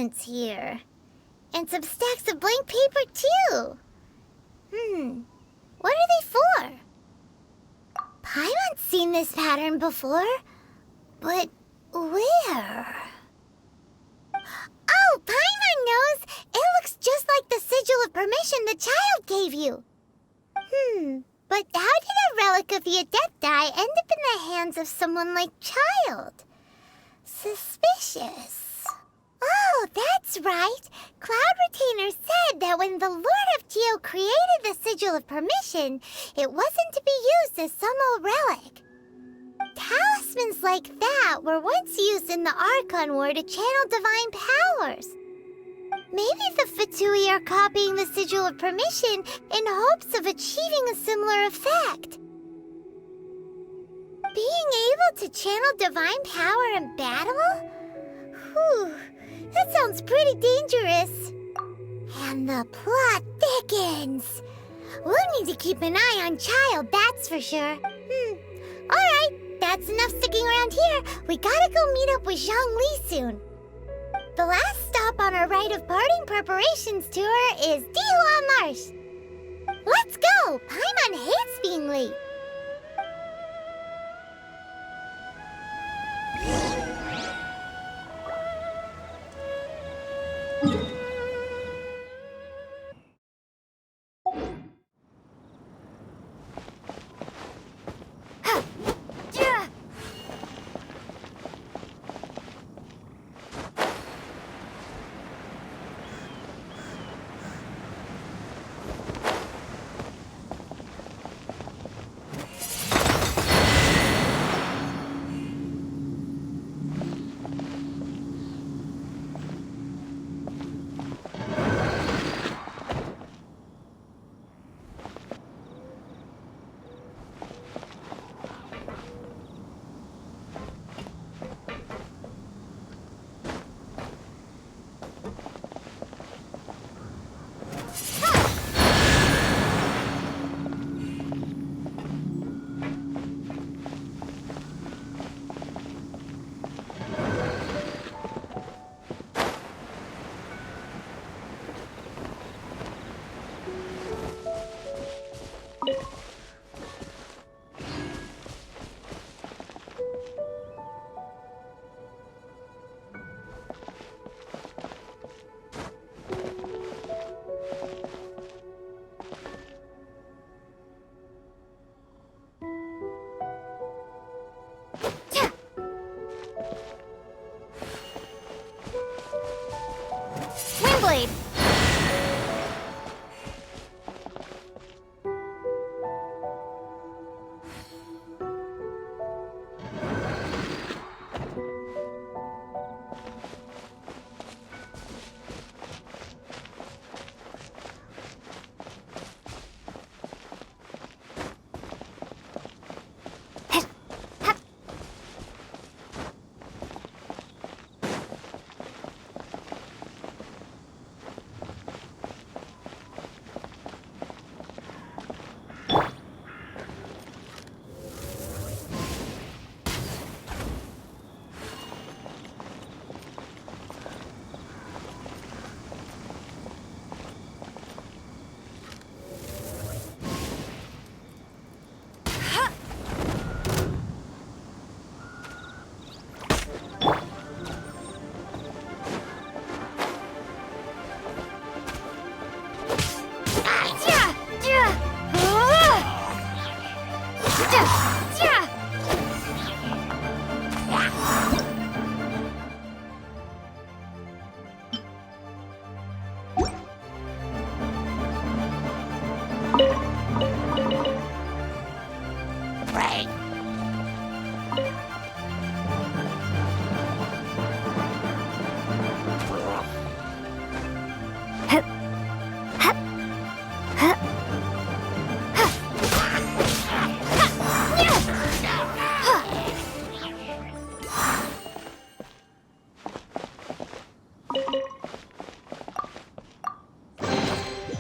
documents here. And some stacks of blank paper, too. What are they for? Paimon's seen this pattern before. But where? Oh, Paimon knows! It looks just like the sigil of permission the child gave you. But how did a relic of the Adepti end up in the hands of someone like Child? Suspicious. Oh, that's right. Cloud Retainer said that when the Lord of Geo created the Sigil of Permission, it wasn't to be used as some old relic. Talismans like that were once used in the Archon War to channel divine powers. Maybe the Fatui are copying the Sigil of Permission in hopes of achieving a similar effect. Being able to channel divine power in battle? Whew, that sounds pretty dangerous. And the plot thickens. We'll need to keep an eye on Child, that's for sure. Alright, that's enough sticking around here. We gotta go meet up with Zhongli soon. The last stop on our rite of parting preparations tour is Dihua Marsh. Let's go! Paimon hates being late. Windblade!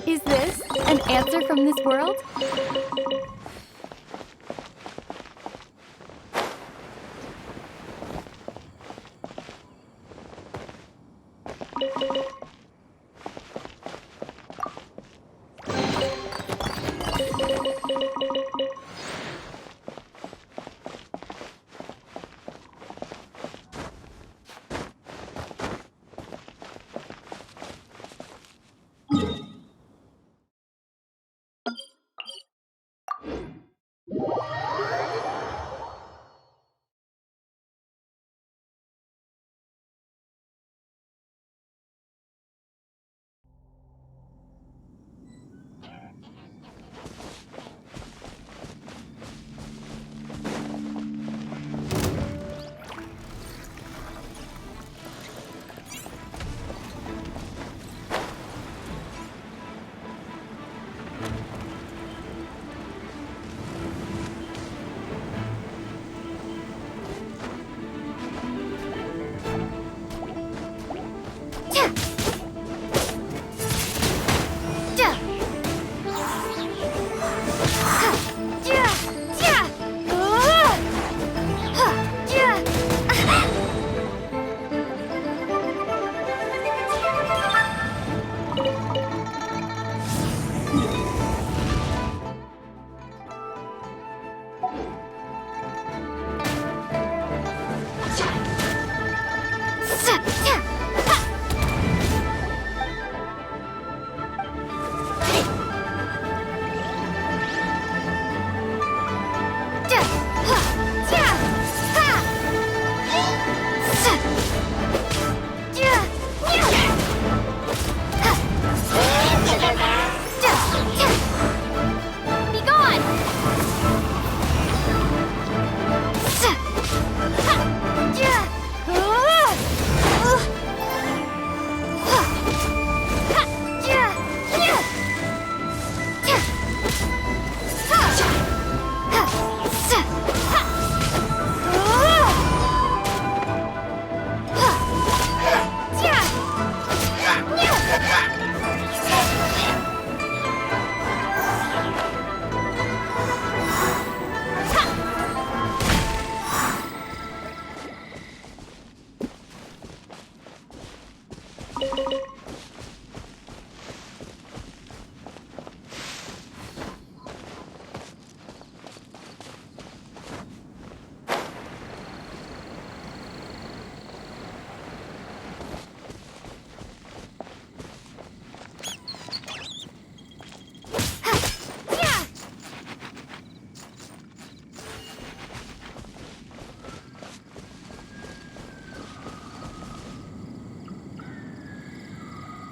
Is this an answer from this world?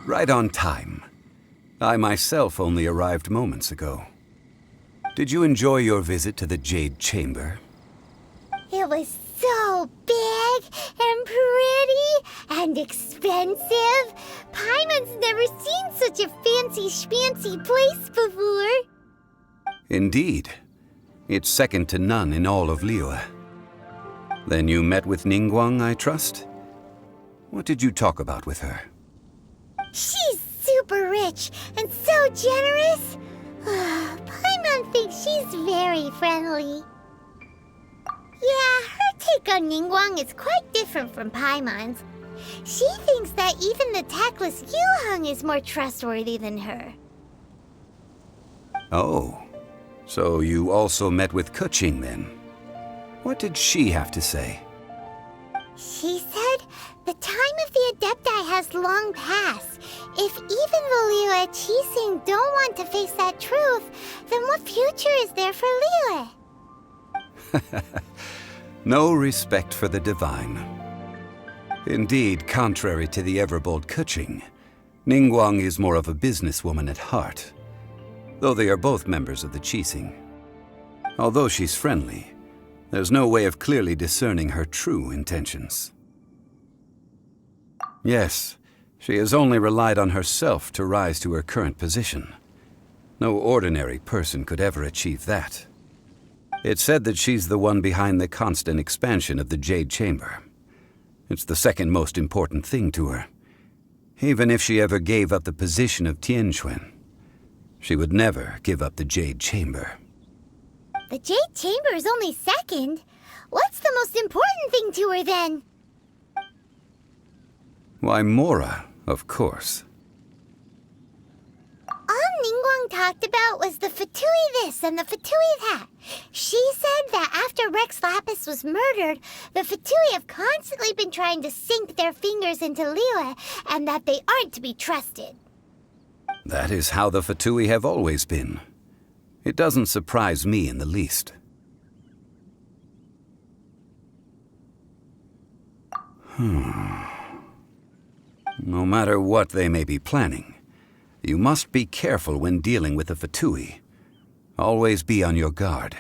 Right on time. I myself only arrived moments ago. Did you enjoy your visit to the Jade Chamber? It was so big and pretty and expensive. Paimon's never seen such a fancy schmancy place before. Indeed. It's second to none in all of Liyue. Then you met with Ningguang, I trust? What did you talk about with her? She's super rich and so generous. Paimon thinks she's very friendly. Yeah, her take on Ningguang is quite different from Paimon's. She thinks that even the tactless Yuheng is more trustworthy than her. Oh, so you also met with Keqing then? What did she have to say? She said the time of the Adepti has long passed. If even the Liyue Qixing don't want to face that truth, then what future is there for Liyue? No respect for the divine. Indeed, contrary to the ever-bold Keqing, Ningguang is more of a businesswoman at heart, though they are both members of the Qixing. Although she's friendly, there's no way of clearly discerning her true intentions. Yes, she has only relied on herself to rise to her current position. No ordinary person could ever achieve that. It's said that she's the one behind the constant expansion of the Jade Chamber. It's the second most important thing to her. Even if she ever gave up the position of Tianquan, she would never give up the Jade Chamber. The Jade Chamber is only second. What's the most important thing to her then? Why, Mora, of course. All Ningguang talked about was the Fatui this and the Fatui that. She said that after Rex Lapis was murdered, the Fatui have constantly been trying to sink their fingers into Liyue, and that they aren't to be trusted. That is how the Fatui have always been. It doesn't surprise me in the least. No matter what they may be planning, you must be careful when dealing with the Fatui. Always be on your guard.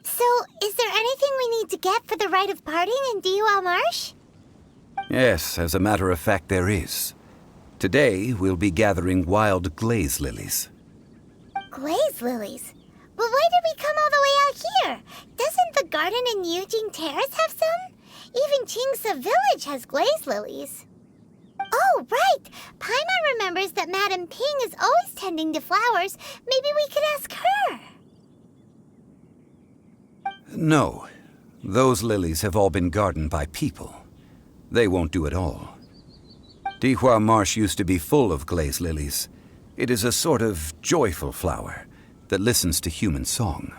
So, is there anything we need to get for the rite of parting in Dihua Marsh? Yes, as a matter of fact, there is. Today, we'll be gathering wild glaze lilies. Glaze lilies? But why did we come all the way out here? Doesn't the garden in Yujing Terrace have some? Even Qingse Village has glaze lilies. Oh, right! Paimon remembers that Madame Ping is always tending to flowers. Maybe we could ask her. No, those lilies have all been gardened by people. They won't do it all. Dihua Marsh used to be full of glaze lilies. It is a sort of joyful flower that listens to human song.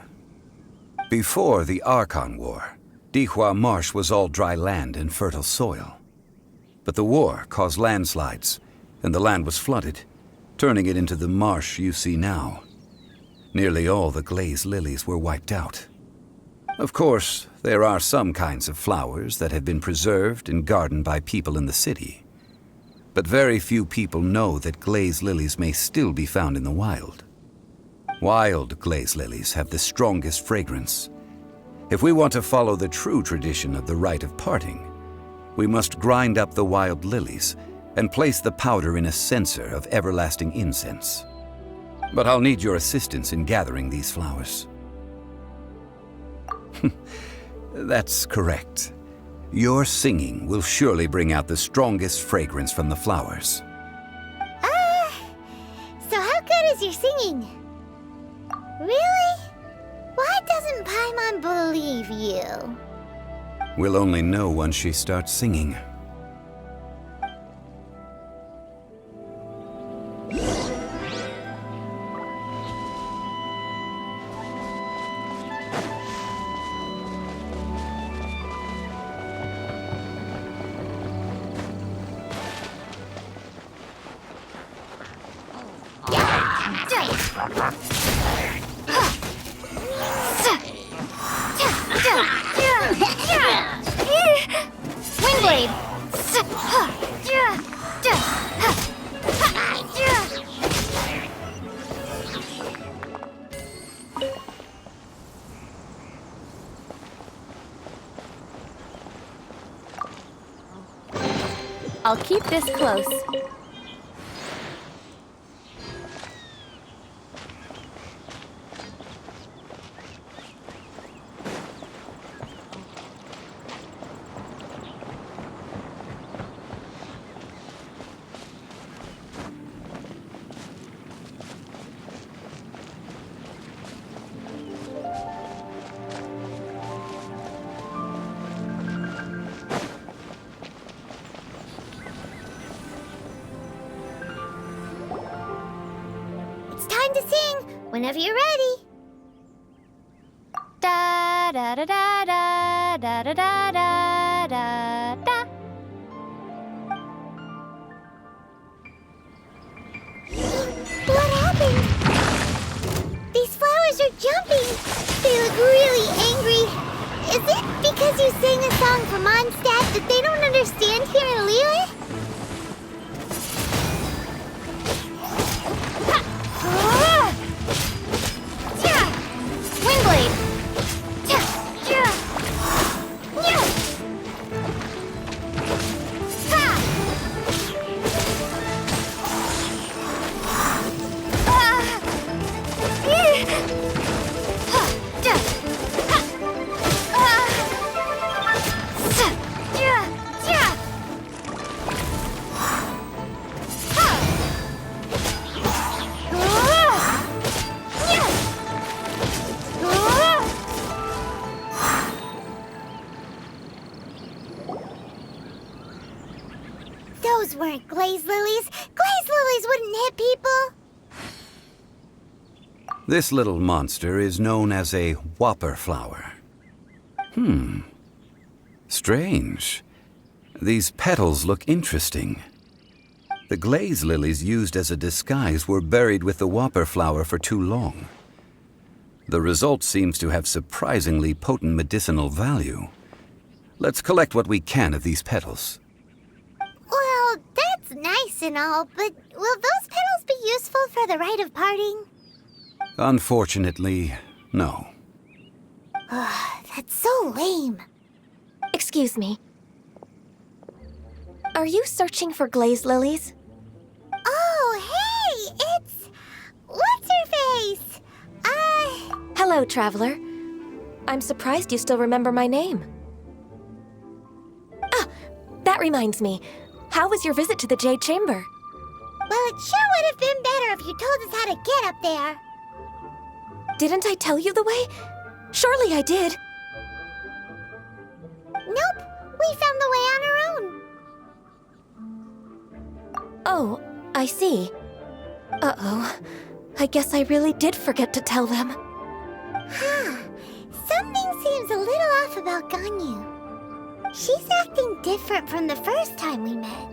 Before the Archon War, Dihua Marsh was all dry land and fertile soil. But the war caused landslides, and the land was flooded, turning it into the marsh you see now. Nearly all the glaze lilies were wiped out. Of course, there are some kinds of flowers that have been preserved and gardened by people in the city. But very few people know that glaze lilies may still be found in the wild. Wild glaze lilies have the strongest fragrance. If we want to follow the true tradition of the rite of parting, we must grind up the wild lilies and place the powder in a censer of everlasting incense. But I'll need your assistance in gathering these flowers. That's correct. Your singing will surely bring out the strongest fragrance from the flowers. So how good is your singing? Really? Why doesn't Paimon believe you? We'll only know once she starts singing. Windblade! I'll keep this close. It's time to sing, whenever you're ready. Da da da da da da da da da da da. What happened? These flowers are jumping. They look really angry. Is it because you sang a song for Mondstadt that they don't understand here in Liyue? Windblade! Those weren't glaze lilies. Glaze lilies wouldn't hit people. This little monster is known as a whopper flower. Strange. These petals look interesting. The glaze lilies used as a disguise were buried with the whopper flower for too long. The result seems to have surprisingly potent medicinal value. Let's collect what we can of these petals. Well, that's nice and all, but will those petals be useful for the rite of parting? Unfortunately, no. That's so lame. Excuse me. Are you searching for glaze lilies? Oh, hey! It's... What's-her-face? Hello, traveler. I'm surprised you still remember my name. Ah, that reminds me. How was your visit to the Jade Chamber? Well, it sure would have been better if you told us how to get up there. Didn't I tell you the way? Surely I did. Nope, we found the way on our own. Oh, I see. Uh-oh. I guess I really did forget to tell them. Something seems a little off about Ganyu. She's acting different from the first time we met.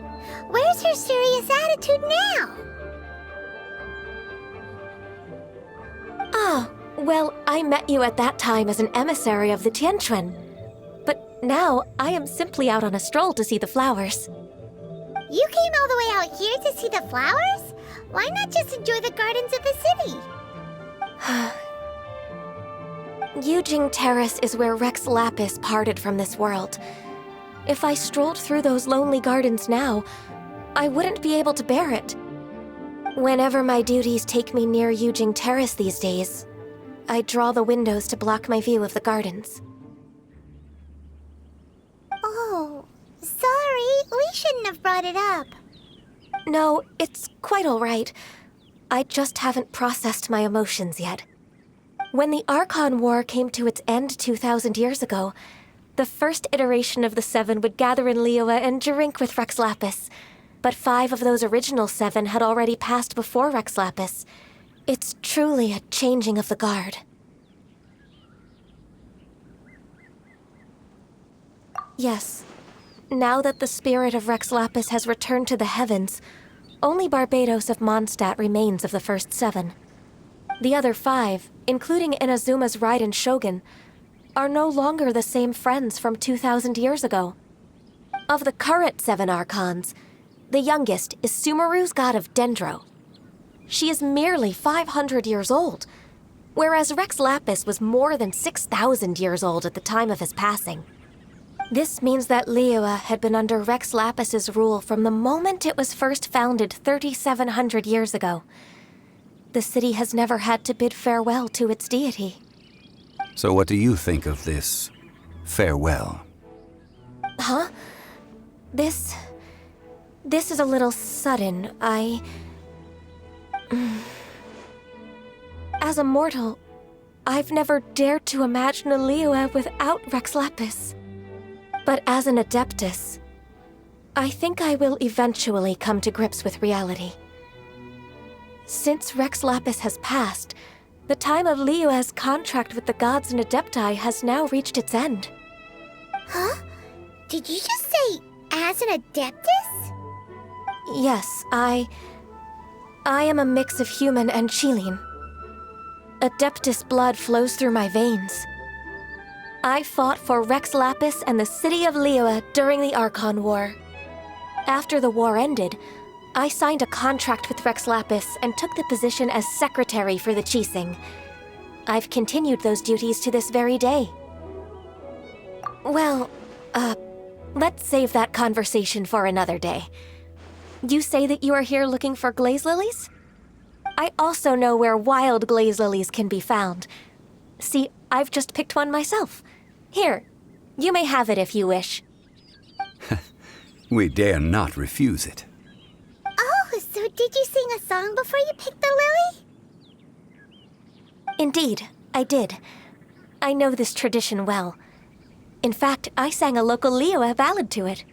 Where's her serious attitude now? Ah, well, I met you at that time as an emissary of the Tianquan. But now, I am simply out on a stroll to see the flowers. You came all the way out here to see the flowers? Why not just enjoy the gardens of the city? Yujing Terrace is where Rex Lapis parted from this world. If I strolled through those lonely gardens now, I wouldn't be able to bear it. Whenever my duties take me near Yujing Terrace these days, I draw the windows to block my view of the gardens. Oh, sorry. We shouldn't have brought it up. No, it's quite all right. I just haven't processed my emotions yet. When the Archon War came to its end 2,000 years ago, the first iteration of the Seven would gather in Liyue and drink with Rex Lapis. But 5 of those original 7 had already passed before Rex Lapis. It's truly a changing of the guard. Yes. Now that the spirit of Rex Lapis has returned to the heavens, only Barbados of Mondstadt remains of the first 7. The other 5, including Inazuma's Raiden Shogun, are no longer the same friends from 2,000 years ago. Of the current 7 Archons, the youngest is Sumeru's god of Dendro. She is merely 500 years old, whereas Rex Lapis was more than 6,000 years old at the time of his passing. This means that Liyue had been under Rex Lapis's rule from the moment it was first founded 3,700 years ago. The city has never had to bid farewell to its deity. So what do you think of this farewell? Huh? This is a little sudden. As a mortal, I've never dared to imagine a Liyue without Rex Lapis. But as an Adeptus, I think I will eventually come to grips with reality. Since Rex Lapis has passed, the time of Liyue's contract with the gods and Adepti has now reached its end. Huh? Did you just say, as an Adeptus? Yes, I am a mix of human and Chilean. Adeptus blood flows through my veins. I fought for Rex Lapis and the city of Liyue during the Archon War. After the war ended, I signed a contract with Rex Lapis and took the position as secretary for the Qixing. I've continued those duties to this very day. Well, let's save that conversation for another day. You say that you are here looking for glaze lilies? I also know where wild glaze lilies can be found. See, I've just picked one myself. Here, you may have it if you wish. We dare not refuse it. Oh, so did you sing a song before you picked the lily? Indeed, I did. I know this tradition well. In fact, I sang a local Liyue ballad to it.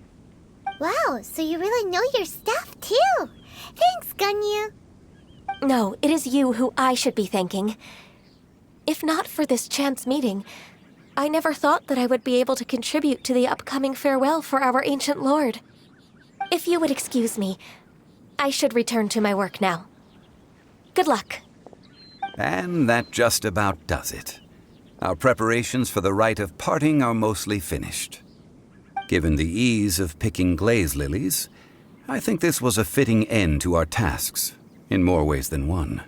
Wow, so you really know your stuff, too. Thanks, Ganyu. No, it is you who I should be thanking. If not for this chance meeting, I never thought that I would be able to contribute to the upcoming farewell for our ancient lord. If you would excuse me, I should return to my work now. Good luck. And that just about does it. Our preparations for the rite of parting are mostly finished. Given the ease of picking glaze lilies, I think this was a fitting end to our tasks, in more ways than one.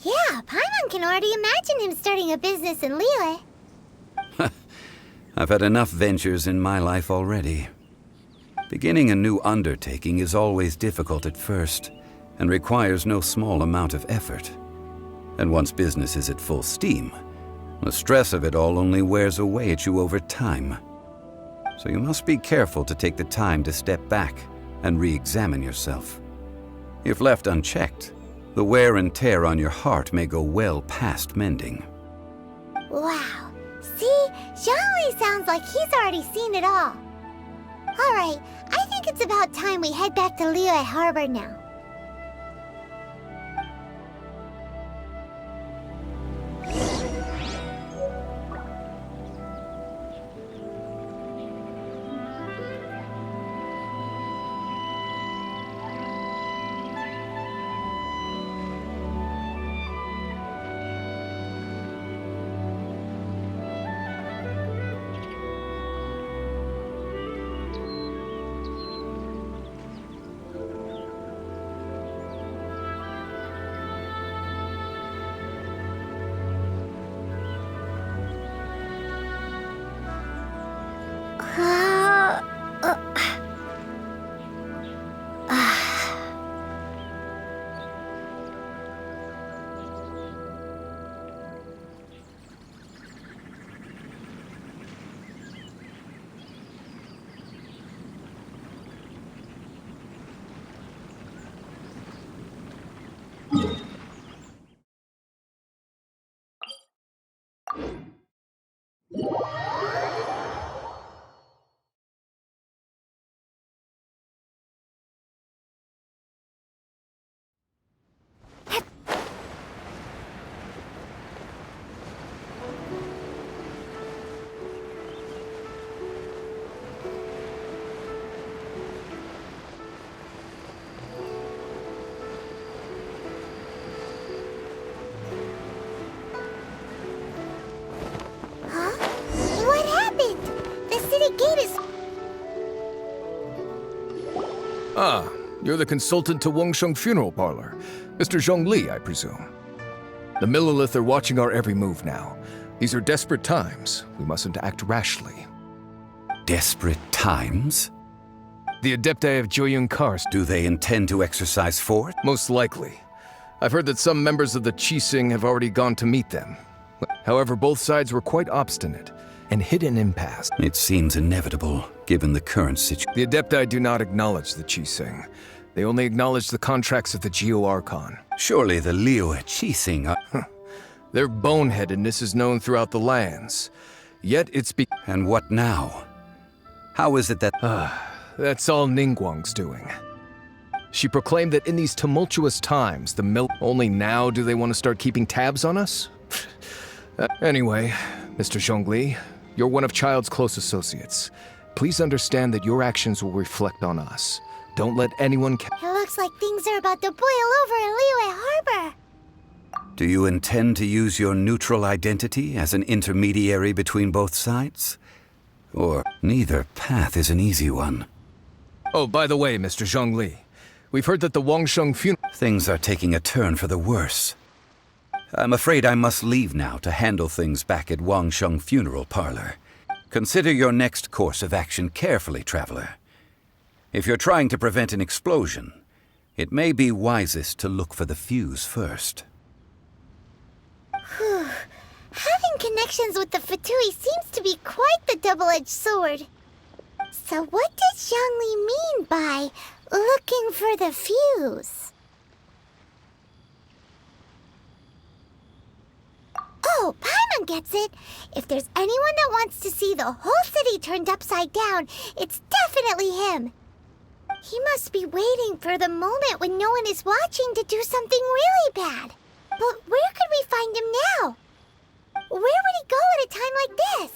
Yeah, Paimon can already imagine him starting a business in Liyue. I've had enough ventures in my life already. Beginning a new undertaking is always difficult at first, and requires no small amount of effort. And once business is at full steam, the stress of it all only wears away at you over time. So you must be careful to take the time to step back and re-examine yourself. If left unchecked, the wear and tear on your heart may go well past mending. Wow. See? Zhongli sounds like he's already seen it all. Alright, I think it's about time we head back to Liyue Harbor now. What happened? The city gate is... Ah, you're the consultant to Wangsheng Funeral Parlor. Mr. Zhongli, I presume. The Millilith are watching our every move now. These are desperate times. We mustn't act rashly. Desperate times? The Adepti of Joyun Kars. Do they intend to exercise force? Most likely. I've heard that some members of the Qixing have already gone to meet them. However, both sides were quite obstinate and hit an impasse. It seems inevitable, given the current situation. The Adepti do not acknowledge the Qixing. They only acknowledge the contracts of the Geo Archon. Surely the Liyue Qixing are... Their boneheadedness is known throughout the lands. Yet it's And what now? How is it that... That's all Ningguang's doing. She proclaimed that in these tumultuous times, only now do they want to start keeping tabs on us? Anyway, Mr. Zhongli, you're one of Child's close associates. Please understand that your actions will reflect on us. Don't let anyone... It looks like things are about to boil over in Liyue Harbor. Do you intend to use your neutral identity as an intermediary between both sides? Or neither path is an easy one? Oh, by the way, Mr. Zhongli, we've heard that the Wangsheng funeral... Things are taking a turn for the worse. I'm afraid I must leave now to handle things back at Wangsheng Funeral Parlor. Consider your next course of action carefully, traveler. If you're trying to prevent an explosion, it may be wisest to look for the fuse first. Whew. Having connections with the Fatui seems to be quite the double-edged sword. So what does Zhongli mean by looking for the fuse? Oh, Paimon gets it. If there's anyone that wants to see the whole city turned upside down, it's definitely him. He must be waiting for the moment when no one is watching to do something really bad. But where could we find him now? Where would he go at a time like this?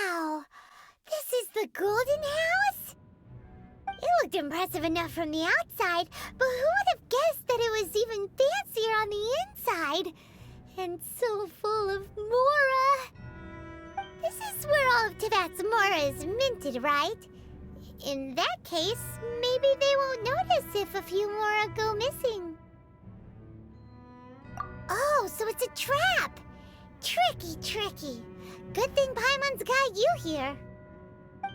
Wow! This is the Golden House? It looked impressive enough from the outside, but who would have guessed that it was even fancier on the inside? And so full of Mora. This is where all of Teyvat's Mora is minted, right? In that case, maybe they won't notice if a few Mora go missing. Oh, so it's a trap! Tricky, tricky. Good thing Paimon's got you here.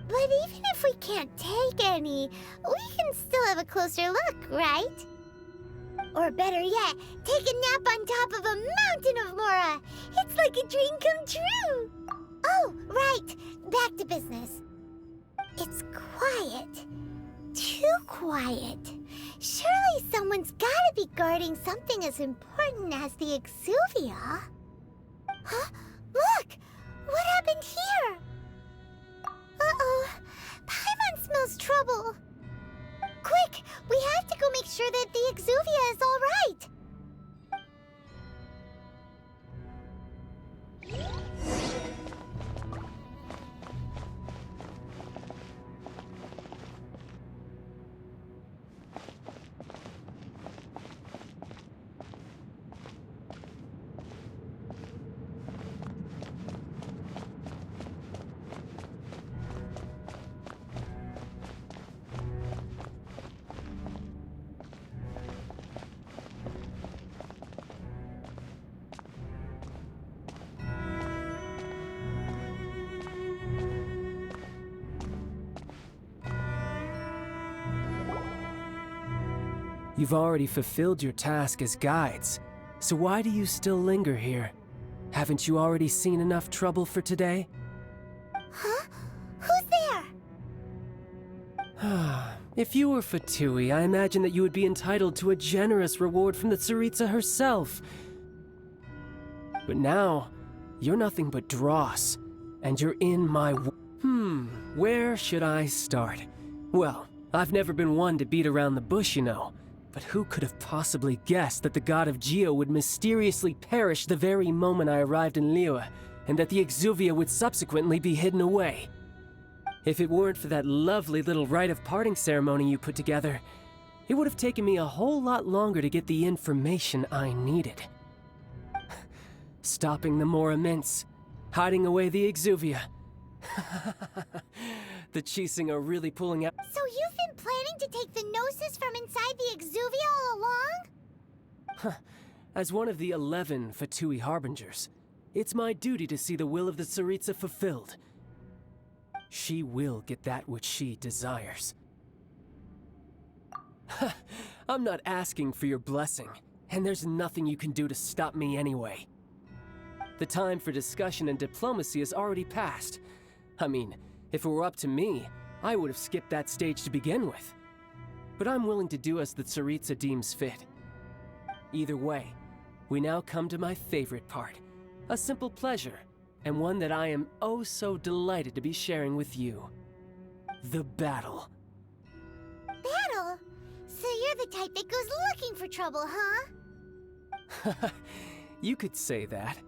But even if we can't take any, we can still have a closer look, right? Or better yet, take a nap on top of a mountain of Mora. It's like a dream come true. Oh, right. Back to business. It's quiet. Too quiet. Surely someone's gotta be guarding something as important as the Exuvia. Huh? Look! What happened here? Uh-oh. Paimon smells trouble. Quick! We have to go make sure that the Exuvia is all right. You've already fulfilled your task as guides, so why do you still linger here? Haven't you already seen enough trouble for today? Huh? Who's there? If you were Fatui, I imagine that you would be entitled to a generous reward from the Tsaritsa herself. But now, you're nothing but dross, and you're in my where should I start? Well, I've never been one to beat around the bush, you know. But who could have possibly guessed that the god of Geo would mysteriously perish the very moment I arrived in Liyue, and that the Exuvia would subsequently be hidden away? If it weren't for that lovely little rite of parting ceremony you put together, it would have taken me a whole lot longer to get the information I needed. Stopping the Mora Mints, hiding away the Exuvia. The Chising are really pulling out. So you've been planning to take the Gnosis from inside the Exuvia all along? As one of the 11 Fatui Harbingers, it's my duty to see the will of the Tsaritsa fulfilled. She will get that which she desires. I'm not asking for your blessing, and there's nothing you can do to stop me anyway. The time for discussion and diplomacy has already passed. I mean, if it were up to me, I would have skipped that stage to begin with. But I'm willing to do as the Tsaritsa deems fit. Either way, we now come to my favorite part. A simple pleasure, and one that I am oh so delighted to be sharing with you. The battle. Battle? So you're the type that goes looking for trouble, huh? You could say that.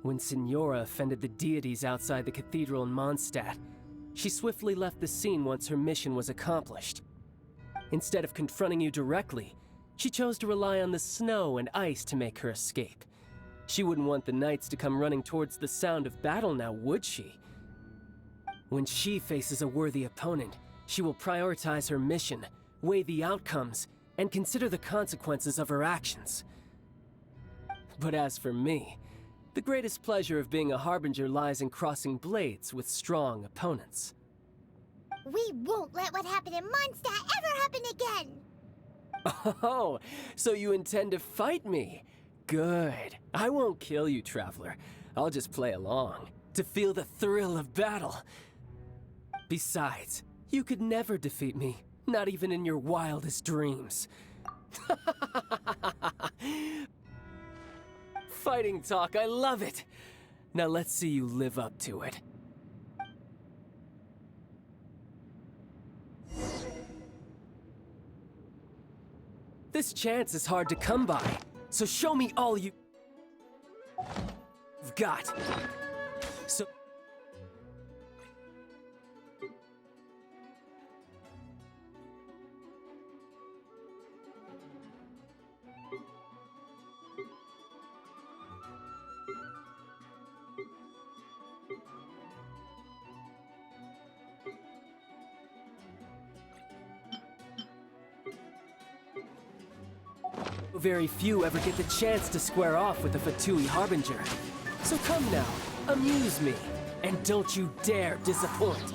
When Signora offended the deities outside the cathedral in Mondstadt, she swiftly left the scene once her mission was accomplished. Instead of confronting you directly, she chose to rely on the snow and ice to make her escape. She wouldn't want the knights to come running towards the sound of battle now, would she? When she faces a worthy opponent, she will prioritize her mission, weigh the outcomes, and consider the consequences of her actions. But as for me, the greatest pleasure of being a harbinger lies in crossing blades with strong opponents. We won't let what happened in Mondstadt ever happen again! Oh, so you intend to fight me? Good. I won't kill you, Traveler. I'll just play along, to feel the thrill of battle. Besides, you could never defeat me, not even in your wildest dreams. Fighting talk, I love it! Now let's see you live up to it. This chance is hard to come by, so show me all you've got. So... Very few ever get the chance to square off with the Fatui Harbinger. So come now, amuse me, and don't you dare disappoint.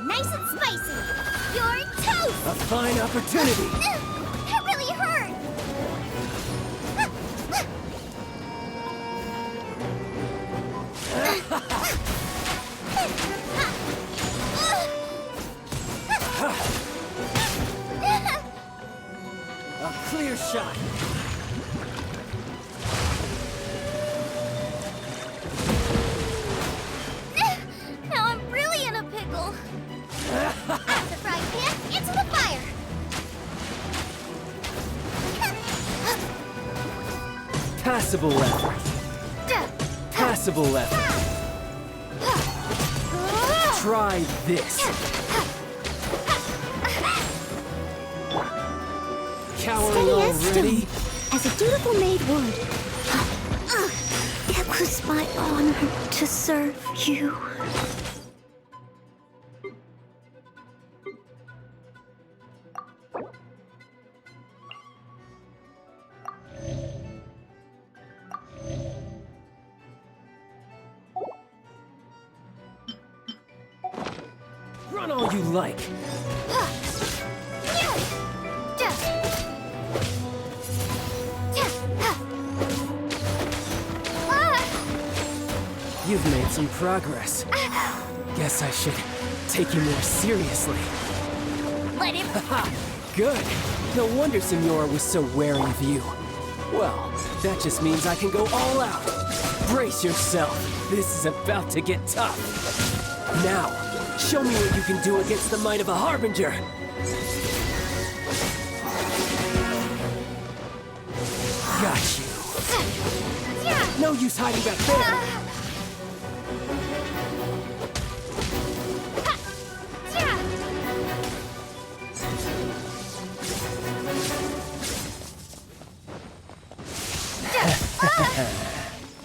Nice and spicy! You're toast! A fine opportunity! That really hurt! A clear shot! Now I'm really in a pickle. Out of the frying pan, into the fire. Passable effort. Passable effort. Try this. Cowering already? As a dutiful maid would. It was my honor to serve you. Run all you like. You've made some progress. Guess I should take you more seriously. Let him. Haha, good. No wonder Signora was so wary of you. Well, that just means I can go all out. Brace yourself. This is about to get tough. Now, show me what you can do against the might of a Harbinger. Got you. No use hiding back there.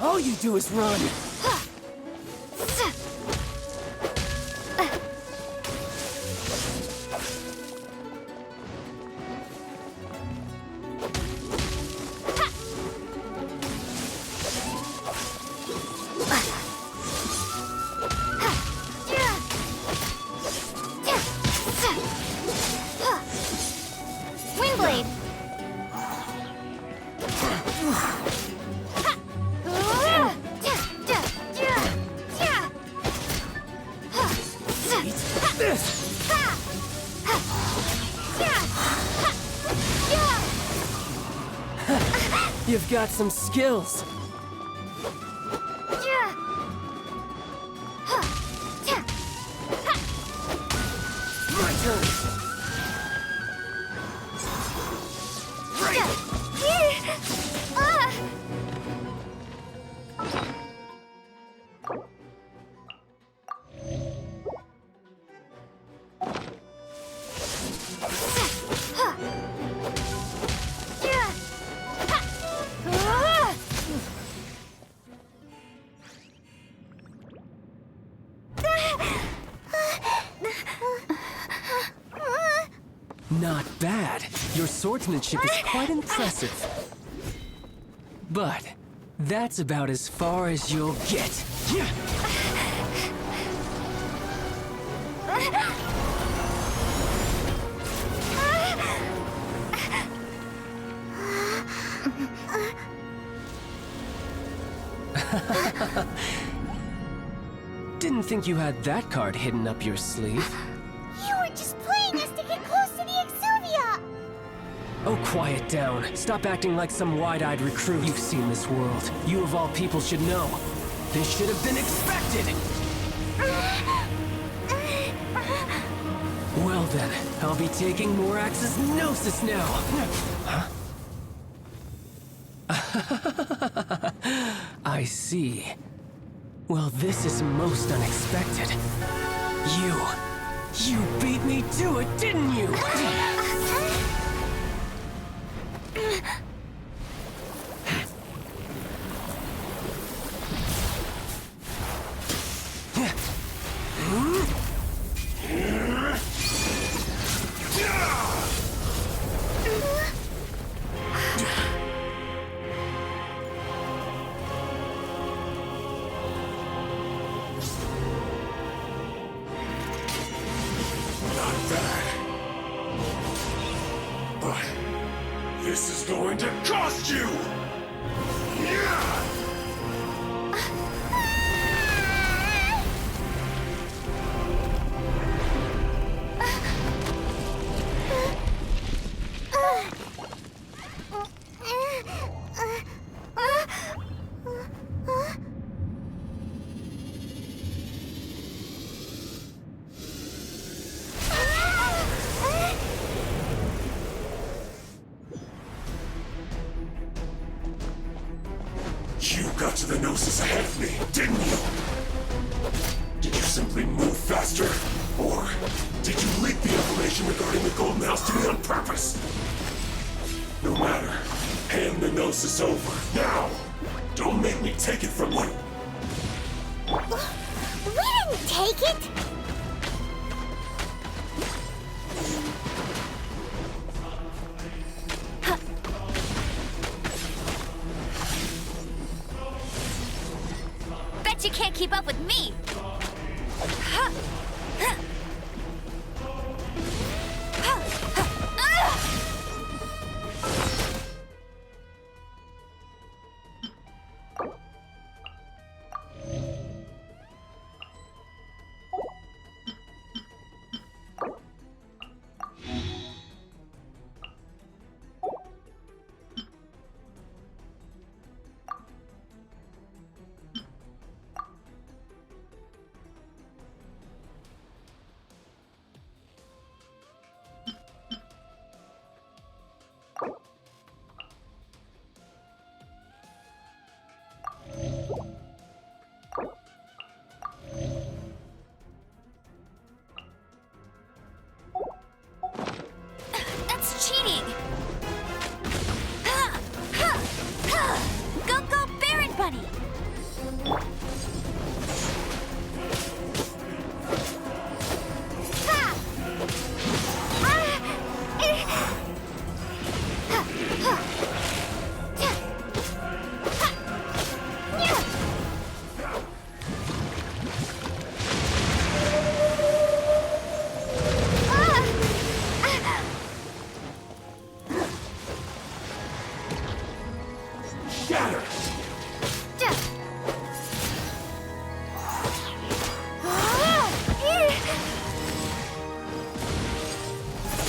All you do is run. You've got some skills. My turn. Not bad. Your swordsmanship is quite impressive. But that's about as far as you'll get. Didn't think you had that card hidden up your sleeve. You were just playing us to get close to the Exuvia! Oh, quiet down. Stop acting like some wide-eyed recruit. You've seen this world. You of all people should know. This should have been expected! Well then, I'll be taking Morax's Gnosis now! Huh? I see. Well, this is most unexpected. You beat me to it, didn't you? But this is going to cost you! You got to the Gnosis ahead of me, didn't you? Did you simply move faster? Or did you leak the information regarding the Golden House to me on purpose? No matter. Hand the Gnosis over, now! Don't make me take it from you! We didn't take it! Bet you can't keep up with me! That's cheating! Go, go, Baron Bunny! Shatter!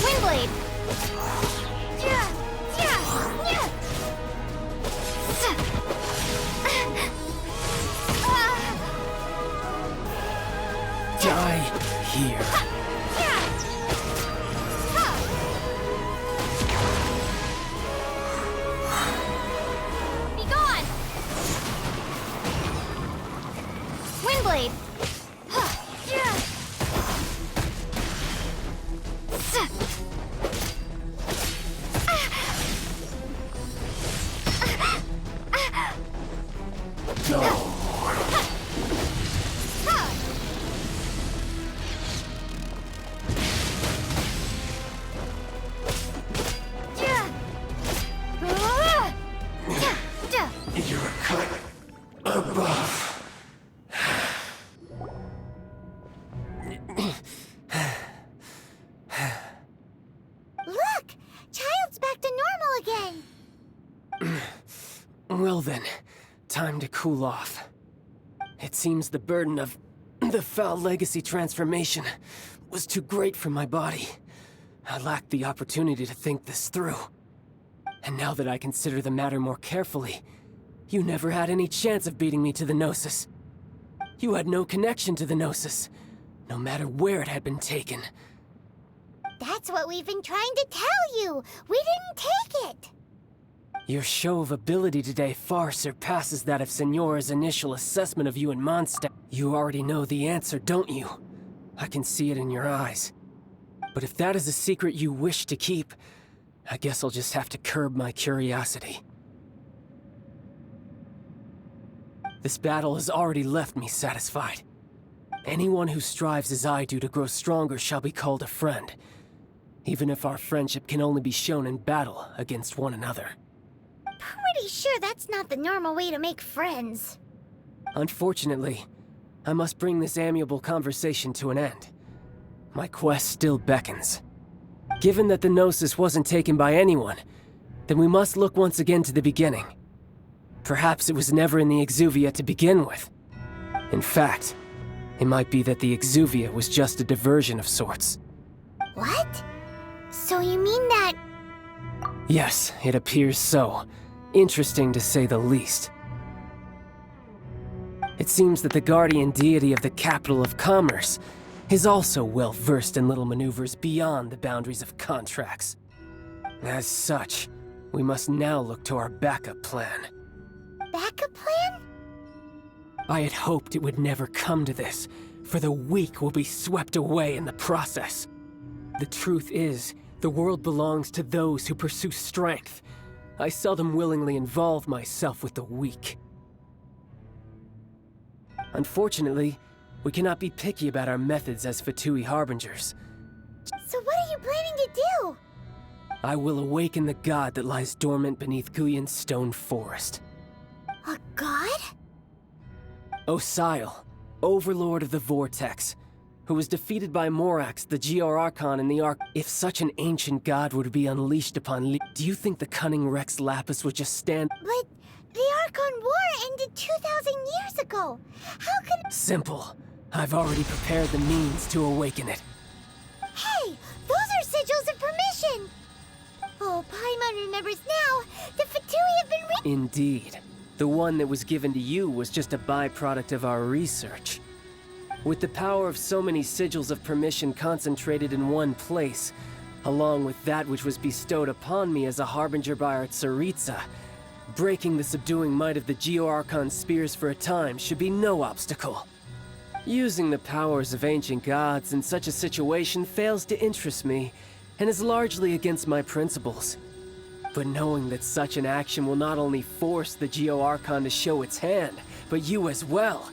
Windblade! die here. Be gone! Windblade! You're a cut above. Look! Child's back to normal again! Well then, time to cool off. It seems the burden of the foul legacy transformation was too great for my body. I lacked the opportunity to think this through. And now that I consider the matter more carefully, you never had any chance of beating me to the Gnosis. You had no connection to the Gnosis, no matter where it had been taken. That's what we've been trying to tell you! We didn't take it! Your show of ability today far surpasses that of Signora's initial assessment of you and Mondstadt. You already know the answer, don't you? I can see it in your eyes. But if that is a secret you wish to keep, I guess I'll just have to curb my curiosity. This battle has already left me satisfied. Anyone who strives as I do to grow stronger shall be called a friend, even if our friendship can only be shown in battle against one another. Pretty sure that's not the normal way to make friends. Unfortunately, I must bring this amiable conversation to an end. My quest still beckons. Given that the Gnosis wasn't taken by anyone, then we must look once again to the beginning. Perhaps it was never in the Exuvia to begin with. In fact, it might be that the Exuvia was just a diversion of sorts. What? So you mean that... Yes, it appears so. Interesting to say the least. It seems that the guardian deity of the capital of commerce is also well versed in little maneuvers beyond the boundaries of contracts. As such, we must now look to our backup plan. backup plan? I had hoped it would never come to this, for the weak will be swept away in the process. The truth is, the world belongs to those who pursue strength. I seldom willingly involve myself with the weak. Unfortunately, we cannot be picky about our methods as Fatui Harbingers. So what are you planning to do? I will awaken the god that lies dormant beneath Guyon's stone forest. A god? Osile, overlord of the Vortex, who was defeated by Morax, the GR Archon in the Ark. If such an ancient god were to be unleashed upon do you think the cunning Rex Lapis would just stand? But the Archon War ended 2,000 years ago. How can... Simple. I've already prepared the means to awaken it. Hey, those are sigils of permission! Oh, Paimon remembers now. The Fatui have been Indeed. The one that was given to you was just a byproduct of our research. With the power of so many sigils of permission concentrated in one place, along with that which was bestowed upon me as a harbinger by our Tsaritsa, breaking the subduing might of the Geo-Archon spears for a time should be no obstacle. Using the powers of ancient gods in such a situation fails to interest me, and is largely against my principles. But knowing that such an action will not only force the Geo-Archon to show its hand, but you as well,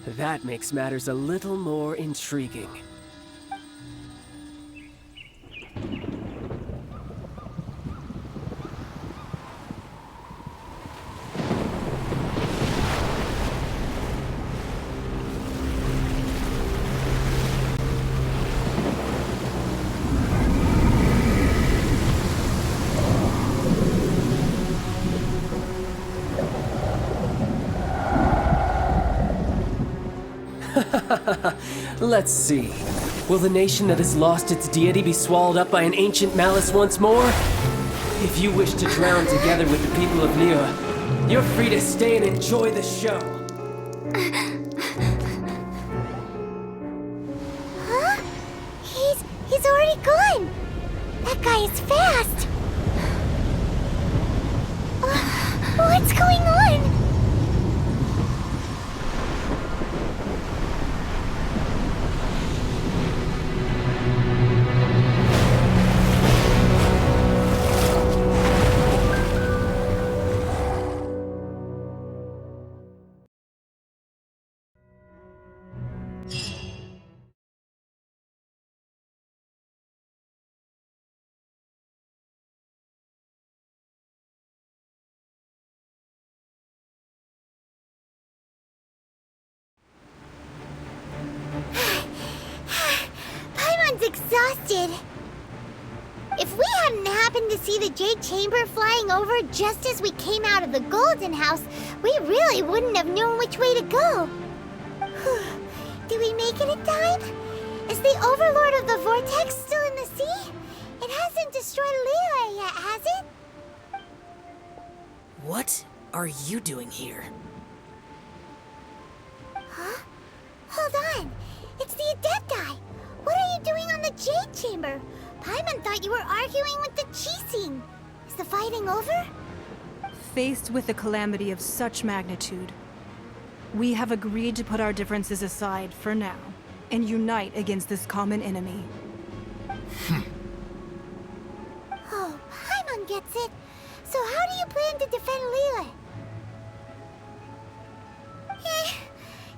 that makes matters a little more intriguing. Let's see. Will the nation that has lost its deity be swallowed up by an ancient malice once more? If you wish to drown together with the people of Niwa, you're free to stay and enjoy the show. already gone! That guy is fast! What's going on? Paimon's exhausted. If we hadn't happened to see the Jade Chamber flying over just as we came out of the Golden House, we really wouldn't have known which way to go. Did we make it in time? Is the Overlord of the Vortex still in the sea? It hasn't destroyed Liyue yet, has it? What are you doing here? Huh? Hold on. It's the Adepti. What are you doing on the Jade Chamber? Paimon thought you were arguing with the Chising. Is the fighting over? Faced with a calamity of such magnitude, we have agreed to put our differences aside for now and unite against this common enemy. Oh, Paimon gets it. So how do you plan to defend Liyue?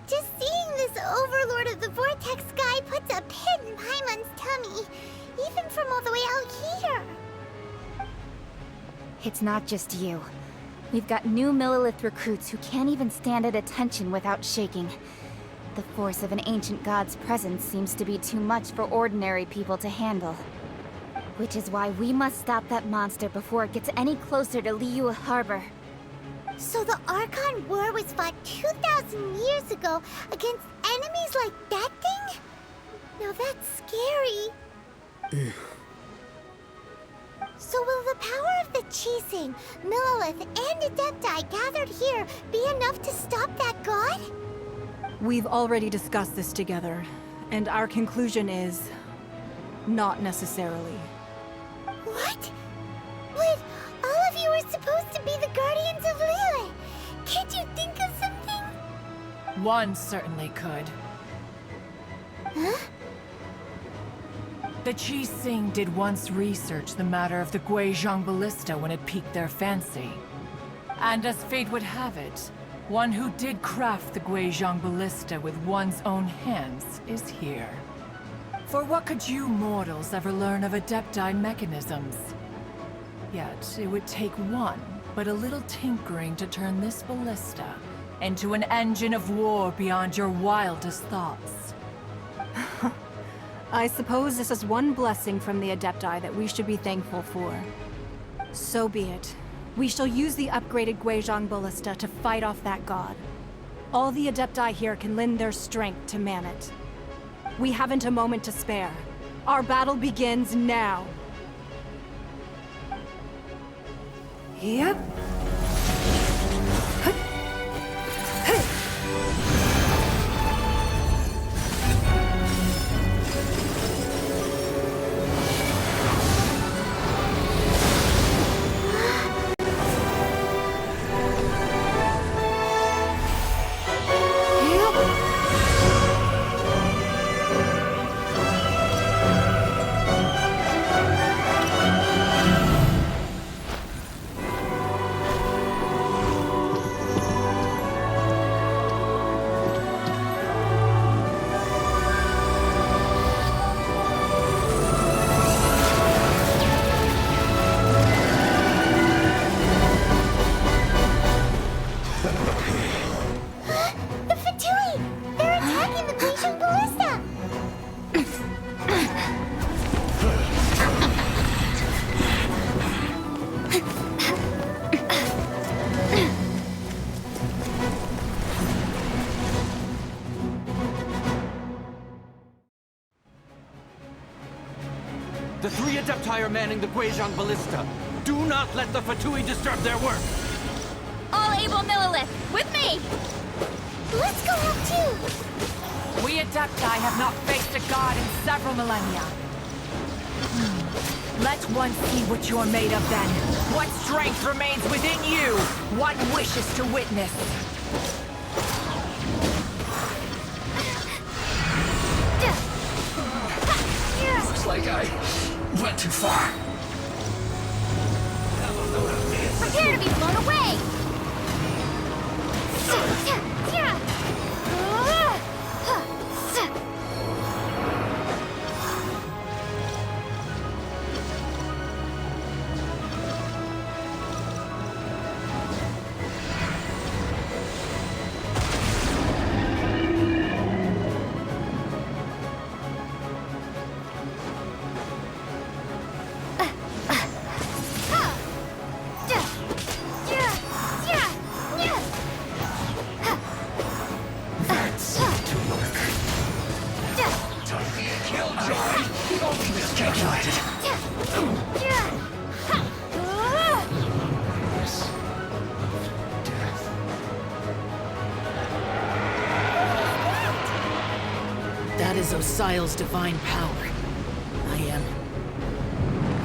Just seeing this Overlord of the Vortex guy puts a pit in Paimon's tummy, even from all the way out here. It's not just you. We've got new Millilith recruits who can't even stand at attention without shaking. The force of an ancient god's presence seems to be too much for ordinary people to handle. Which is why we must stop that monster before it gets any closer to Liyue Harbor. So the Archon War was fought 2,000 years ago against enemies like that thing? Now that's scary. So will the power of the Chising, Millilith, and Adepti gathered here be enough to stop that god? We've already discussed this together, and our conclusion is... not necessarily. What? But all of you are supposed to be the guardians of Liyue. Can't you think of something? One certainly could. Huh? The Chising did once research the matter of the Guizhong Ballista when it piqued their fancy. And as fate would have it, one who did craft the Guizhong Ballista with one's own hands is here. For what could you mortals ever learn of Adepti mechanisms? Yet, it would take one, but a little tinkering to turn this ballista into an engine of war beyond your wildest thoughts. I suppose this is one blessing from the Adepti that we should be thankful for. So be it. We shall use the upgraded Guizhong Ballista to fight off that god. All the Adepti here can lend their strength to man it. We haven't a moment to spare. Our battle begins now. Yep. The three Adepti are manning the Guizhong Ballista. Do not let the Fatui disturb their work! All able Millilith, with me! Let's go help too! We Adepti have not faced a god in several millennia. Let one see what you're made of then. What strength remains within you? One wishes to witness. Looks like I went too far. Prepare to be blown away! That is Osial's divine power. I am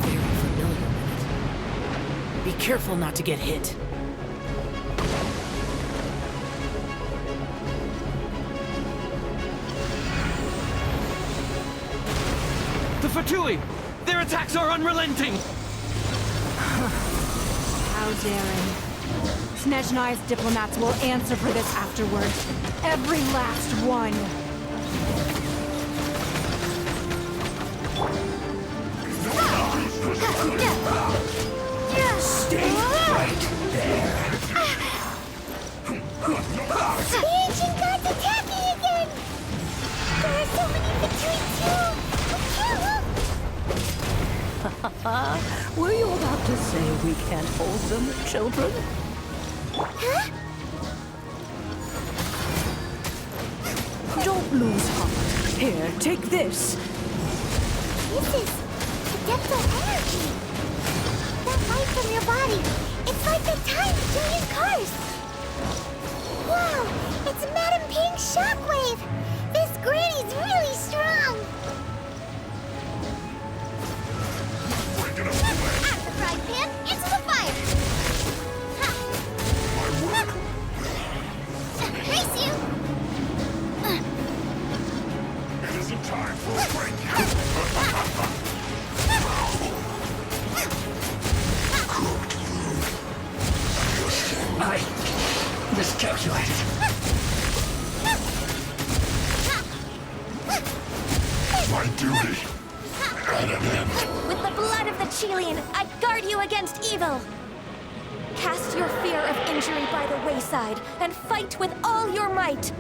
very familiar with it. Be careful not to get hit. The Fatui! Their attacks are unrelenting! How daring. Snezhnai's diplomats will answer for this afterward. Every last one. Stay right there. The ancient gods attacking again! There are so many between two! Were you about to say we can't hold them, children? Huh? Don't lose heart. Here, take this. This is adeptal energy! That light from your body, it's like the time Julian Cars! Wow, it's Madame Ping's shockwave! This granny's really strong! Break it up away. Out the frying pan, into the fire! Ha! Race you! It isn't time for a break. I miscalculated. My duty at an end. With the blood of the Chilean, I guard you against evil! Cast your fear of injury by the wayside and fight with all your might!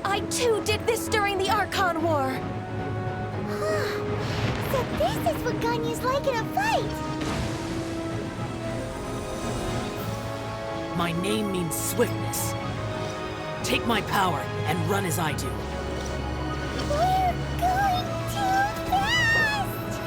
I too did this during the Archon War! So this is what Ganyu's like in a fight! My name means swiftness. Take my power and run as I do. We're going too fast!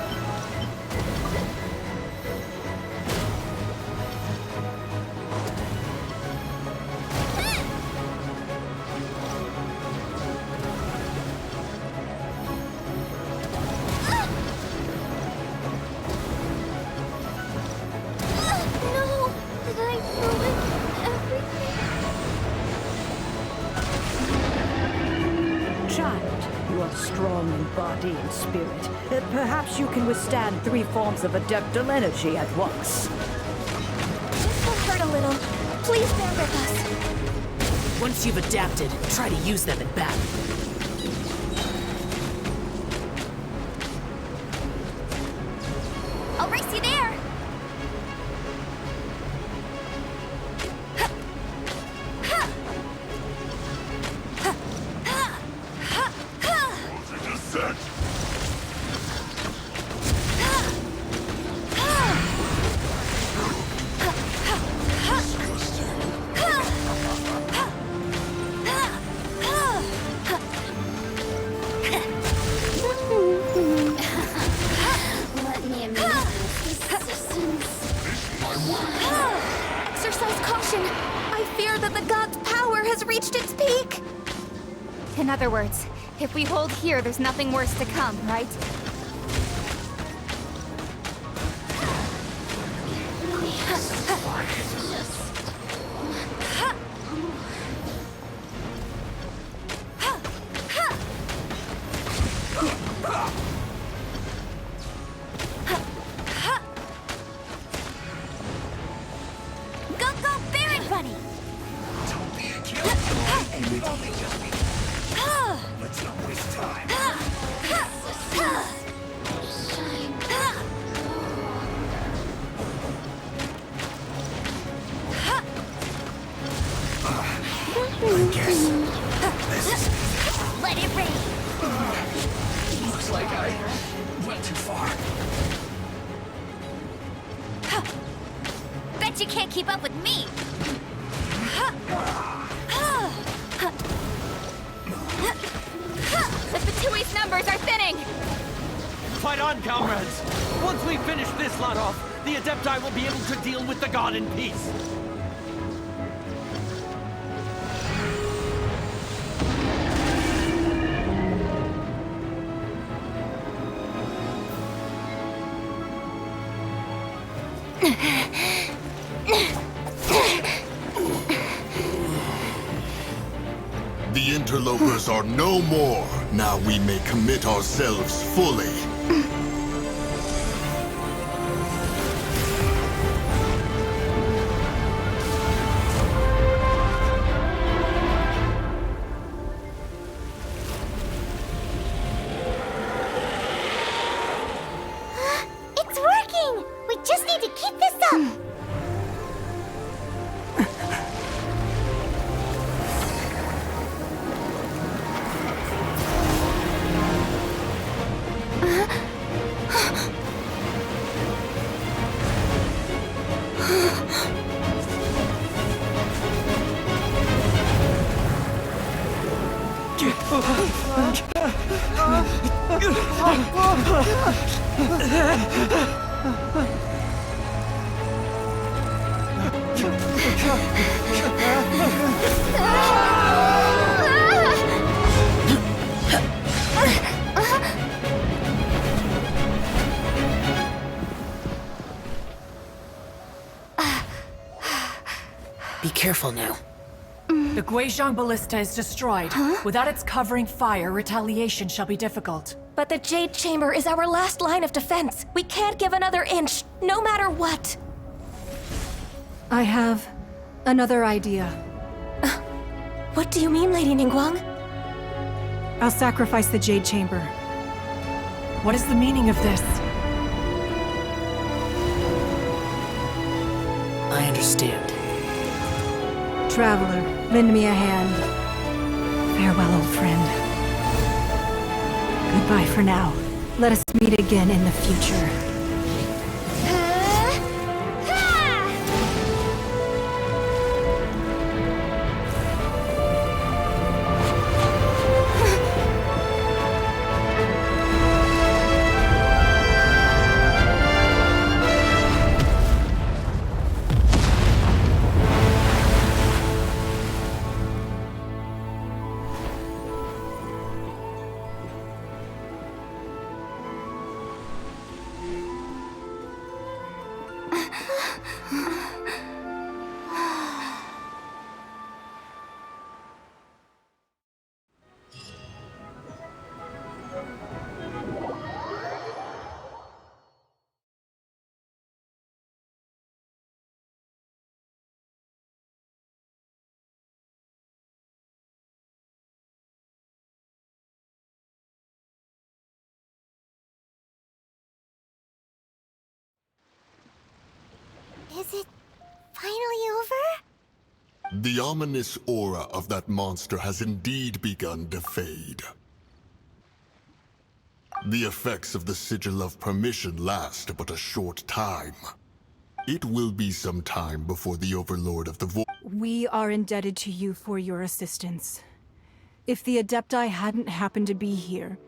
No! Did I ruin everything? Child, you are strong in body and spirit. Perhaps you can withstand 3 forms of adeptal energy at once. This will hurt a little. Please bear with us. Once you've adapted, try to use them in battle. I'll race you there! To descent. Let me amuse Exercise caution! I fear that the god's power has reached its peak! In other words, if we hold here, there's nothing worse to come, right? Let's not waste time. I guess this is... Let it rain. Looks like I went too far. Bet you can't keep up with me. The Fatui's numbers are thinning. Fight on, comrades! Once we finish this lot off, the Adepti will be able to deal with the god in peace. The interlopers are no more. Now we may commit ourselves fully. It's working! We just need to keep this up! Be careful now. The Guizhong Ballista is destroyed. Without its covering fire, retaliation shall be difficult. But the Jade Chamber is our last line of defense. We can't give another inch, no matter what. I have another idea. What do you mean, Lady Ningguang? I'll sacrifice the Jade Chamber. What is the meaning of this? I understand. Traveler, lend me a hand. Farewell, old friend. Goodbye for now. Let us meet again in the future. Is it finally over? The ominous aura of that monster has indeed begun to fade. The effects of the Sigil of Permission last but a short time. It will be some time before the Overlord of the Void... We are indebted to you for your assistance. If the Adepti hadn't happened to be here,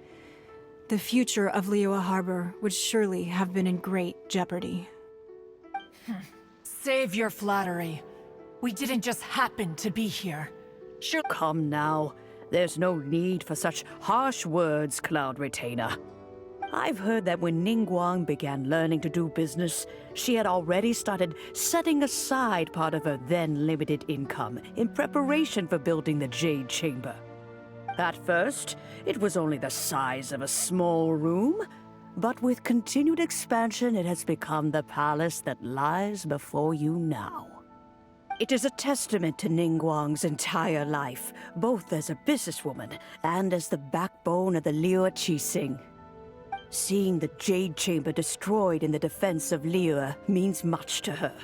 the future of Liyue Harbor would surely have been in great jeopardy. Save your flattery. We didn't just happen to be here. Sure. Come now. There's no need for such harsh words, Cloud Retainer. I've heard that when Ningguang began learning to do business, she had already started setting aside part of her then limited income in preparation for building the Jade Chamber. At first, it was only the size of a small room, but with continued expansion, it has become the palace that lies before you now. It is a testament to Ningguang's entire life, both as a businesswoman and as the backbone of the Liyue Qixing. Seeing the Jade Chamber destroyed in the defense of Liyue means much to her.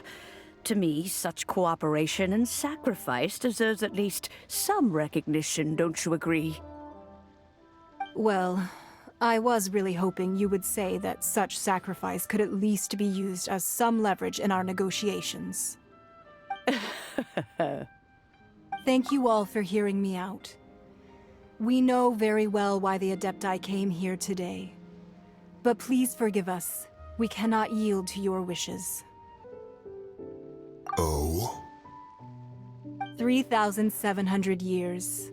To me, such cooperation and sacrifice deserves at least some recognition, don't you agree? Well, I was really hoping you would say that such sacrifice could at least be used as some leverage in our negotiations. Thank you all for hearing me out. We know very well why the Adepti came here today. But please forgive us. We cannot yield to your wishes. Oh? 3,700 years.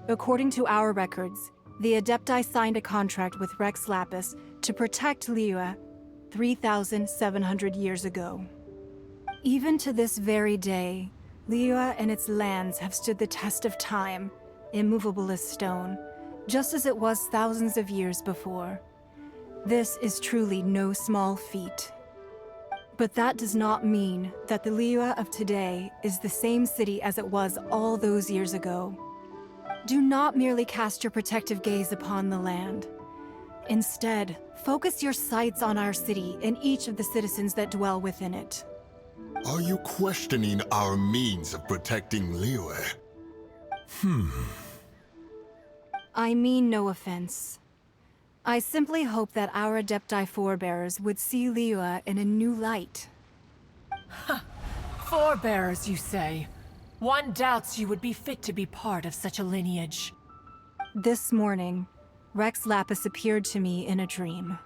According to our records, the Adepti signed a contract with Rex Lapis to protect Liyue 3,700 years ago. Even to this very day, Liyue and its lands have stood the test of time, immovable as stone, just as it was thousands of years before. This is truly no small feat. But that does not mean that the Liyue of today is the same city as it was all those years ago. Do not merely cast your protective gaze upon the land. Instead, focus your sights on our city and each of the citizens that dwell within it. Are you questioning our means of protecting Liyue? I mean no offense. I simply hope that our Adepti forebears would see Liyue in a new light. Forebearers, you say? One doubts you would be fit to be part of such a lineage. This morning, Rex Lapis appeared to me in a dream.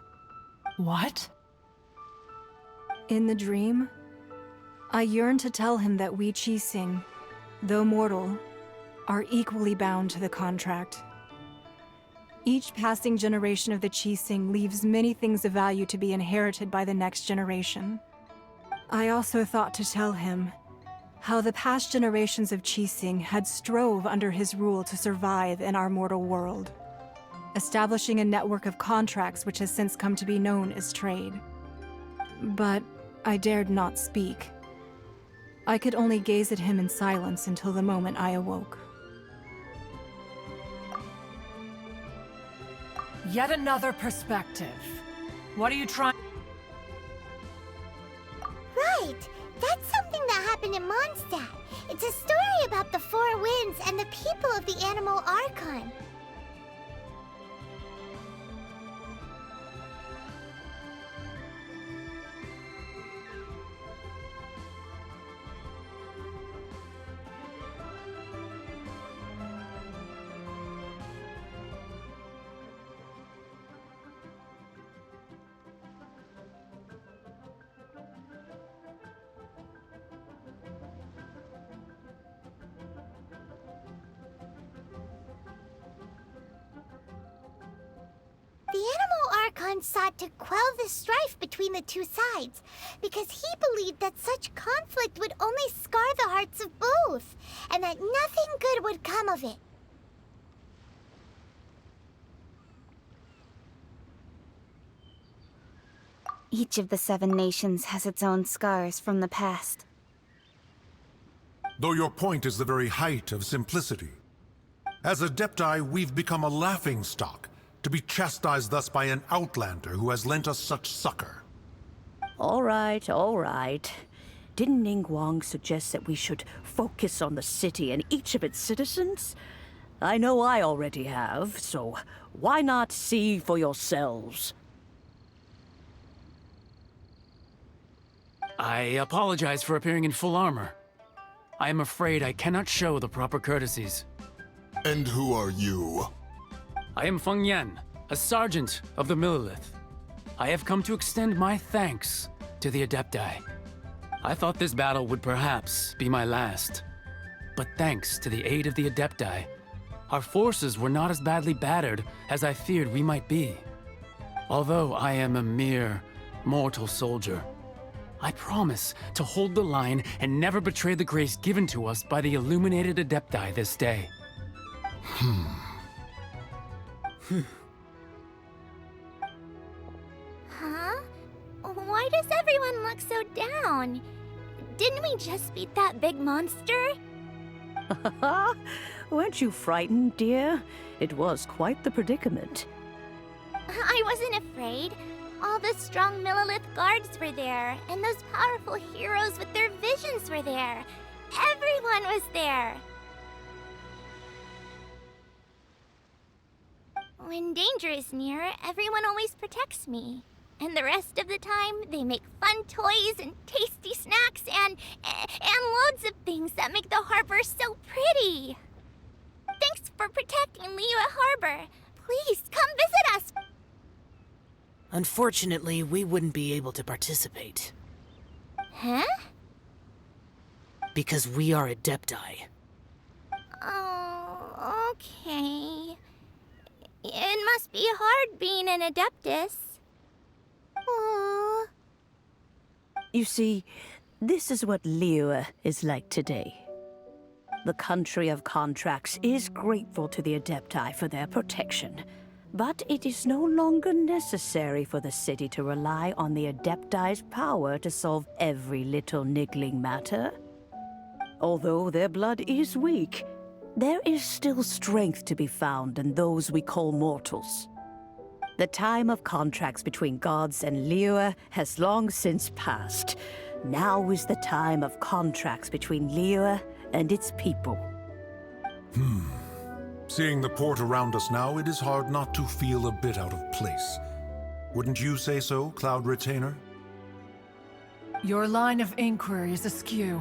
What? In the dream, I yearned to tell him that we Qixing, though mortal, are equally bound to the contract. Each passing generation of the Qixing leaves many things of value to be inherited by the next generation. I also thought to tell him how the past generations of Qixing had strove under his rule to survive in our mortal world, establishing a network of contracts which has since come to be known as trade. But I dared not speak. I could only gaze at him in silence until the moment I awoke. Yet another perspective. What are you trying? Right! That's something that happened in Mondstadt. It's a story about the Four Winds and the people of the Animal Archon. The Animal Archon sought to quell the strife between the two sides, because he believed that such conflict would only scar the hearts of both, and that nothing good would come of it. Each of the 7 nations has its own scars from the past. Though your point is the very height of simplicity. As Adepti, we've become a laughingstock, to be chastised thus by an outlander who has lent us such succor. All right, all right. Didn't Ningguang suggest that we should focus on the city and each of its citizens? I know I already have, so why not see for yourselves? I apologize for appearing in full armor. I am afraid I cannot show the proper courtesies. And who are you? I am Feng Yan, a sergeant of the Millilith. I have come to extend my thanks to the Adepti. I thought this battle would perhaps be my last. But thanks to the aid of the Adepti, our forces were not as badly battered as I feared we might be. Although I am a mere mortal soldier, I promise to hold the line and never betray the grace given to us by the illuminated Adepti this day. Huh? Why does everyone look so down? Didn't we just beat that big monster? Weren't you frightened, dear? It was quite the predicament. I wasn't afraid. All the strong Millelith guards were there, and those powerful heroes with their visions were there. Everyone was there. When danger is near, everyone always protects me. And the rest of the time, they make fun toys and tasty snacks and loads of things that make the harbor so pretty. Thanks for protecting Liyue Harbor. Please, come visit us. Unfortunately, we wouldn't be able to participate. Huh? Because we are Adepti. Oh, okay. It must be hard being an Adeptus. Aww. You see, this is what Liyue is like today. The country of contracts is grateful to the Adepti for their protection, but it is no longer necessary for the city to rely on the Adepti's power to solve every little niggling matter. Although their blood is weak, there is still strength to be found in those we call mortals. The time of contracts between gods and Liyue has long since passed. Now is the time of contracts between Liyue and its people. Seeing the port around us now, it is hard not to feel a bit out of place. Wouldn't you say so, Cloud Retainer? Your line of inquiry is askew.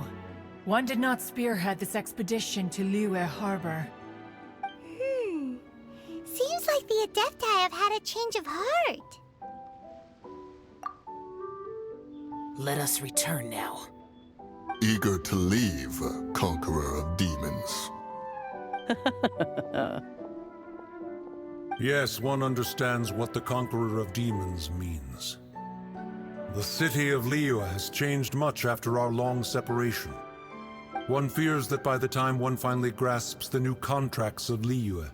One did not spearhead this expedition to Liyue Harbor. Seems like the Adepti have had a change of heart. Let us return now. Eager to leave, Conqueror of Demons. Yes, one understands what the Conqueror of Demons means. The city of Liyue has changed much after our long separation. One fears that by the time one finally grasps the new contracts of Liyue,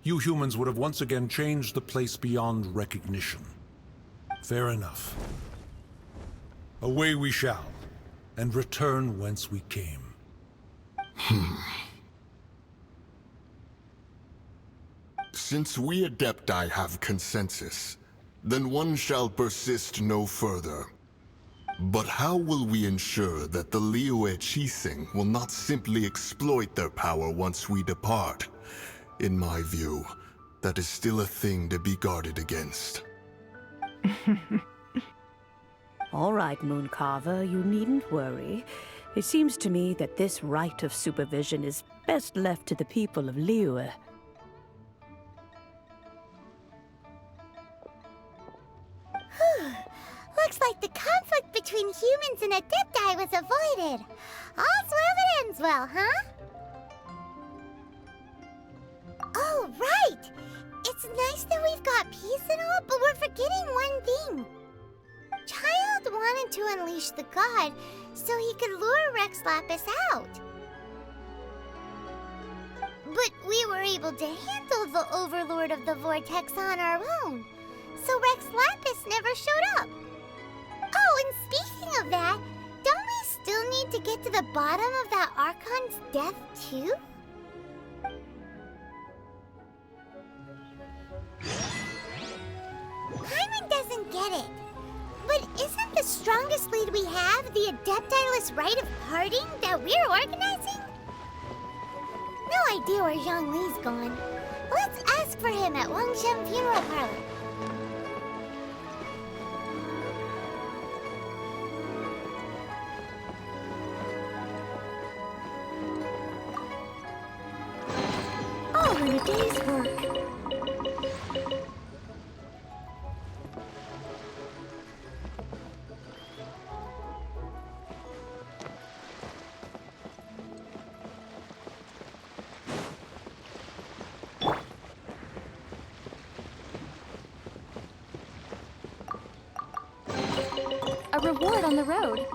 you humans would have once again changed the place beyond recognition. Fair enough. Away we shall, and return whence we came. Since we Adepti have consensus, then one shall persist no further. But how will we ensure that the Liyue Chising will not simply exploit their power once we depart? In my view, that is still a thing to be guarded against. All right, Mooncarver, you needn't worry. It seems to me that this right of supervision is best left to the people of Liyue. Looks like the conflict between humans and Adepti was avoided. All's well that ends well, huh? Oh, right! It's nice that we've got peace and all, but we're forgetting one thing. Child wanted to unleash the god so he could lure Rex Lapis out. But we were able to handle the Overlord of the Vortex on our own, so Rex Lapis never showed up. Oh, and speaking of that, don't we still need to get to the bottom of that Archon's death, too? Paimon doesn't get it. But isn't the strongest lead we have the Adeptiless Rite of Parting that we're organizing? No idea where Zhongli's gone. Let's ask for him at Wangshen Funeral Parlor. All in a day's work. A reward on the road.